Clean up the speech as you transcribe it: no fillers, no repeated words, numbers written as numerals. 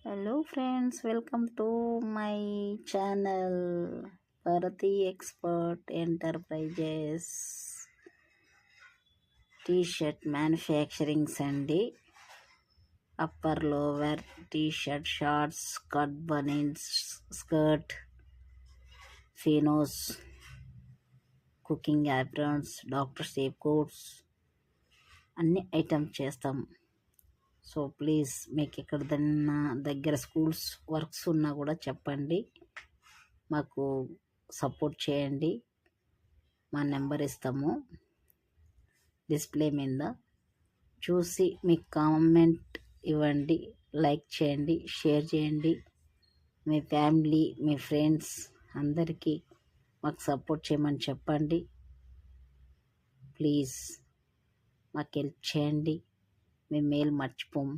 Hello friends, welcome to my channel Bharati Expert Enterprises T-shirt manufacturing అండి. Upper lower T-shirt, shorts, skirt, banians, skirt, ఫినోస్, cooking aprons, doctor safe coats అన్ని items చేస్తాం. So please మీకు ఎక్కడదన్నా దగ్గర schools works ఉన్నా కూడా చెప్పండి, మాకు సపోర్ట్ చేయండి. మా నెంబర్ ఇస్తాము డిస్ప్లే మీద, చూసి మీకు కామెంట్ ఇవ్వండి, లైక్ చేయండి, షేర్ చేయండి. మీ ఫ్యామిలీ, మీ ఫ్రెండ్స్ అందరికీ మాకు సపోర్ట్ చేయమని చెప్పండి. ప్లీజ్ మాకు హెల్ప్ చేయండి, మీ మేలు మర్చిపోము.